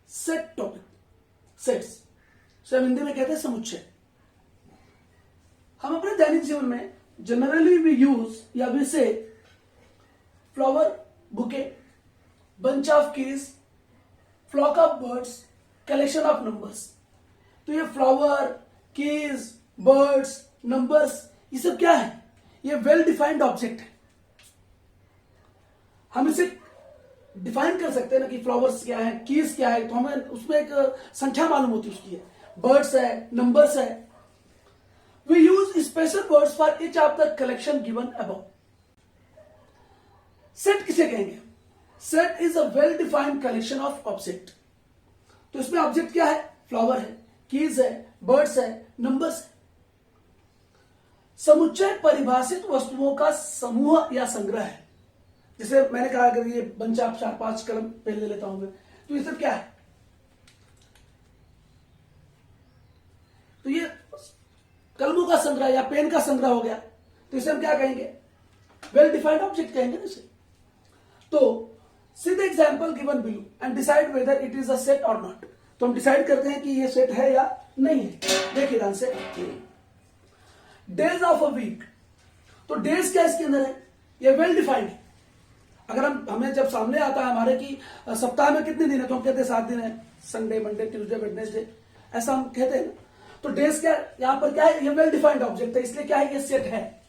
Set topic, sets से हम हिंदी में कहते हैं समुच्चय। हम अपने दैनिक जीवन में जनरली वी यूज या we say flower, bouquet, bunch of keys, flock of birds, collection of numbers. तो ये फ्लावर, कीज, बर्ड्स, नंबर्स, ये सब क्या है? ये वेल डिफाइंड ऑब्जेक्ट है। हम इसे डिफाइन कर सकते हैं ना कि फ्लावर्स क्या है, कीज क्या है, तो हमें उसमें एक संख्या मालूम होती है उसकी है। बर्ड्स है, नंबर्स है। We use special words for each of the collection given above. Set किसे कहेंगे? Set is a well defined collection of object. तो इसमें ऑब्जेक्ट क्या है? फ्लावर है, कीज है, बर्ड्स है, नंबर्स है। समुच्चय परिभाषित वस्तुओं का समूह या संग्रह है। जैसे मैंने कहा अगर ये बंच ऑफ 4-5 कलम पेन ले लेता हूं मैं, तो ये सब क्या है? तो ये कलमों का संग्रह या पेन का संग्रह हो गया। तो इसे हम क्या कहेंगे? वेल डिफाइंड ऑब्जेक्ट कहेंगे ना इसे। तो see the example given below and decide whether it is a set और नॉट। तो हम डिसाइड करते हैं कि ये सेट है या नहीं है। देखिए ध्यान से, डेज ऑफ अ वीक। तो डेज क्या इसके अंदर है? ये वेल डिफाइंड है। अगर हमें जब सामने आता है हमारे कि सप्ताह में कितने दिन है, तो हम कहते हैं 7 दिन है, संडे, मंडे, ट्यूसडे, वेडनेसडे, ऐसा हम कहते हैं ना। तो डेज क्या यहां पर क्या है? ये वेल डिफाइंड ऑब्जेक्ट है, इसलिए क्या है? ये सेट है।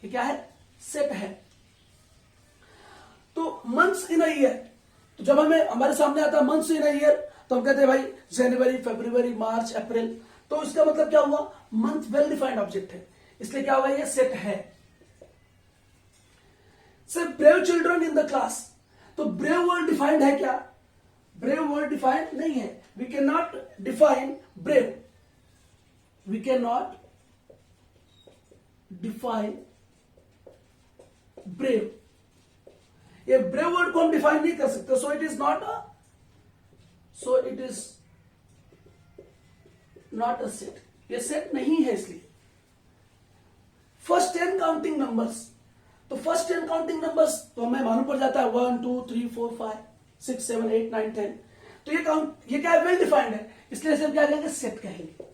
ये क्या है? सेट है। तो मंथ्स इन अ ईयर, तो जब हमें हमारे सामने आता है मंथ्स इन अ ईयर, तो हम कहते हैं भाई जनवरी, फरवरी, मार्च, अप्रैल। तो इसका मतलब क्या हुआ? मंथ वेल डिफाइंड ऑब्जेक्ट है, इसलिए क्या हुआ? ये सेट है। Say brave children in the class. तो ब्रेव वर्ड डिफाइंड है क्या? ब्रेव वर्ड डिफाइंड नहीं है। We can not define brave. We can not define brave. ये ब्रेव वर्ड को हम डिफाइन नहीं कर सकते। So it is not a set. ये सेट नहीं है इसलिए। First 10 counting numbers. तो फर्स्ट 10 काउंटिंग नंबर्स तो हमें मालूम पड़ जाता है 1 2 3 4 5 6 7 8 9 10। तो ये क्या है? वेल डिफाइंड है, इसलिए इसे हम क्या कहेंगे? सेट कहेंगे।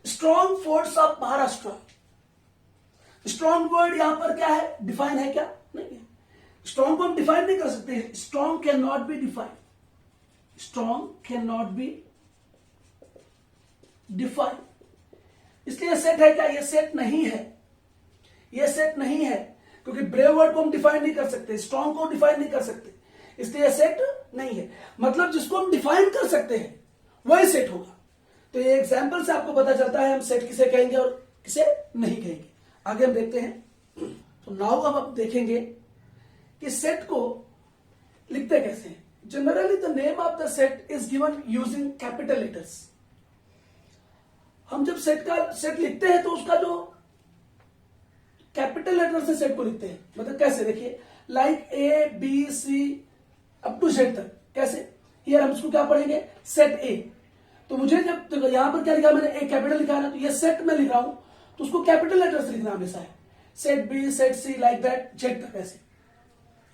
Strong forts of Maharashtra. Strong word यहां पर क्या है? डिफाइन है क्या? नहीं है। स्ट्रॉन्ग को हम डिफाइन नहीं कर सकते। Strong can not be defined. Strong can not be defined, इसलिए सेट है क्या? ये सेट नहीं है। ये सेट नहीं है क्योंकि ब्रेव वर्ड को हम डिफाइन नहीं कर सकते, स्ट्रॉन्ग को डिफाइन नहीं कर सकते, इसलिए सेट नहीं है। मतलब जिसको हम डिफाइन कर सकते हैं वही सेट होगा। तो ये एग्जांपल से आपको पता चलता है हम सेट किसे कहेंगे और किसे नहीं कहेंगे। आगे हम देखते हैं। तो नाउ अब आप देखेंगे कि सेट को लिखते कैसे हैं। Generally the name of the set is given using capital letters. हम जब सेट लिखते हैं तो उसका जो कैपिटल लेटर से सेट को लिखते हैं। मतलब कैसे? देखिए like A B C up to Z तक। कैसे? हियर हम इसको क्या पढ़ेंगे? Set A. तो मुझे जब तो यहां पर क्या लिखा मैंने? ए कैपिटल लिखा है ना, तो ये सेट में लिख रहा हूं तो उसको कैपिटल लेटर से लिखना हमेशा है। Set B, set C, like that, Z तक ऐसे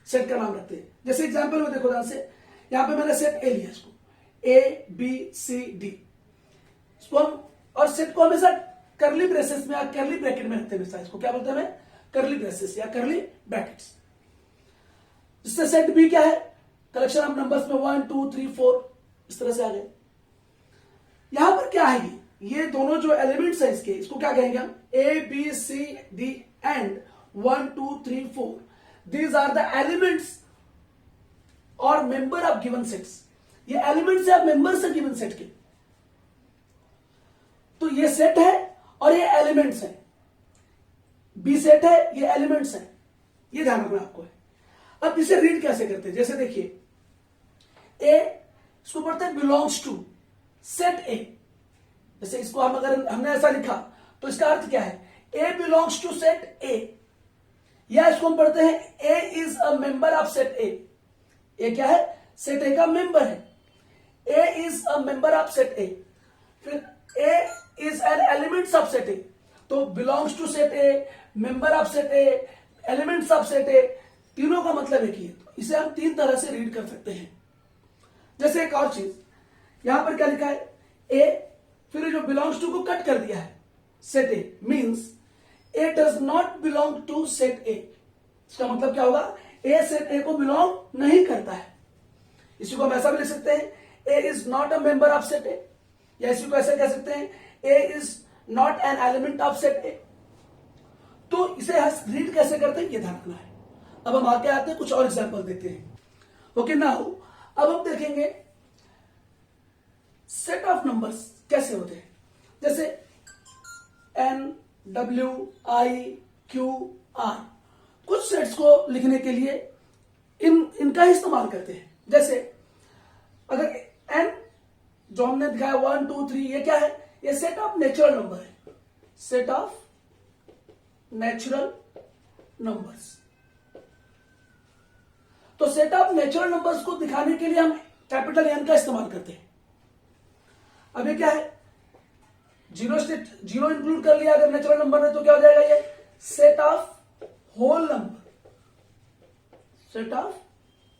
सेट का नाम रखते हैं। जैसे एग्जाम्पल में देखो ध्यान से, यहां पर मैंने सेट ए लिया, इसको ए बी सी डी। इसको हम और सेट को हमेशा करली ब्रेसेस में या करली ब्रैकेट में रखते हैं। इसको क्या बोलते हैं? करली ब्रेसेस या करली ब्रैकेट्स। जिससे सेट बी क्या है? कलेक्शन ऑफ नंबर्स में 1 2 3 4 इस तरह से आ गए। यहां पर क्या है? ये दोनों जो एलिमेंट्स है इसके, इसको क्या कहेंगे हम? A B C D and 1 2 3 4 these are the elements और मेंबर ऑफ गिवन सेट्स। ये एलिमेंट्स है, मेंबर्स है गिवन सेट के। तो ये सेट है और ये एलिमेंट्स है। बी सेट है, ये एलिमेंट्स है। ये ध्यान रखना आपको है। अब इसे रीड कैसे करते हैं? जैसे देखिए ए, इसको पढ़ते हैं बिलोंग्स टू सेट ए। जैसे इसको हम अगर हमने ऐसा लिखा तो इसका अर्थ क्या है? A belongs to set A. या इसको हम पढ़ते हैं A is a member of set A. A क्या है? सेट ए का मेंबर है। A is a member of set A. फिर A is an elements of set A. तो belongs to set A, member of set A, elements of set A, तीनों का मतलब एक ही है। तो इसे हम 3 तरह से रीड कर सकते हैं। जैसे एक और चीज, यहां पर क्या लिखा है, ए, फिर जो बिलोंग्स टू को कट कर दिया है, set A, means A does not belong to set A. इसका मतलब क्या होगा, ए सेट ए को बिलोंग नहीं करता है। इसी को हम ऐसा भी लिख सकते हैं, A is not a member of set A, या इसी को ऐसे कह सकते हैं, A is not an element of set A. तो इसे रीड कैसे करते हैं ये ध्यान रखना है। अब हम आगे आते हैं, कुछ और एग्जांपल देखते हैं। ओके नाउ, अब हम देखेंगे सेट ऑफ नंबर्स कैसे होते हैं। जैसे N, W, I, Q, R, कुछ सेट्स को लिखने के लिए इनका ही इस्तेमाल करते हैं। जैसे अगर एन जो हमने दिखाया 1 2 3, ये क्या है, ये सेट ऑफ नेचुरल नंबर है, सेट ऑफ नेचुरल नंबर्स। तो सेट ऑफ नेचुरल नंबर्स को दिखाने के लिए हम कैपिटल एन का इस्तेमाल करते हैं। अब ये क्या है, जीरो इंक्लूड कर लिया अगर नेचुरल नंबर में, तो क्या हो जाएगा, ये set of whole number, set of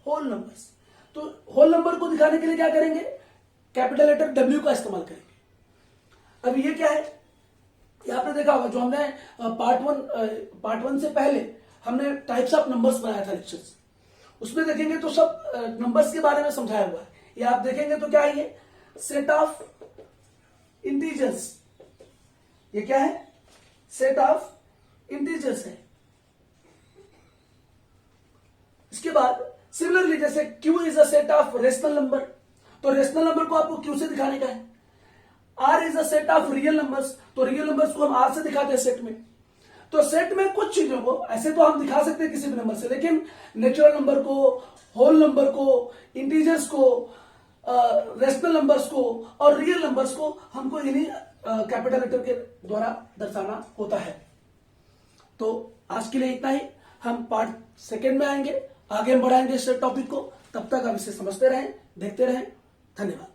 whole numbers. तो होल नंबर को दिखाने के लिए क्या करेंगे, कैपिटल लेटर डब्ल्यू का इस्तेमाल करेंगे। अब ये क्या है, ये आपने देखा होगा, जो हमने पार्ट वन से पहले हमने टाइप्स ऑफ नंबर्स बनाया था लेक्चर्स, उसमें देखेंगे तो सब नंबर्स के बारे में समझाया हुआ है। ये आप देखेंगे तो क्या है, ये सेट ऑफ इंटीजर्स, ये क्या है, सेट ऑफ इंटीजर्स है। इसके बाद सिमिलरली जैसे Q is a set of rational number, तो रेशनल नंबर को आपको Q से दिखाने का है। R is a set of real numbers, तो रियल नंबर्स को हम R से दिखाते हैं सेट में। तो सेट में कुछ चीजों को ऐसे तो हम दिखा सकते हैं किसी भी नंबर से, लेकिन नेचुरल नंबर को, होल नंबर को, इंटीजर्स को, रेशनल नंबर्स को और रियल नंबर्स को हमको इन्हीं कैपिटल लेटर के द्वारा दर्शाना होता है। तो आज के लिए इतना ही, हम पार्ट सेकेंड में आएंगे, आगे हम बढ़ाएंगे इस टॉपिक को। तब तक आप इसे समझते रहें, देखते रहें। धन्यवाद।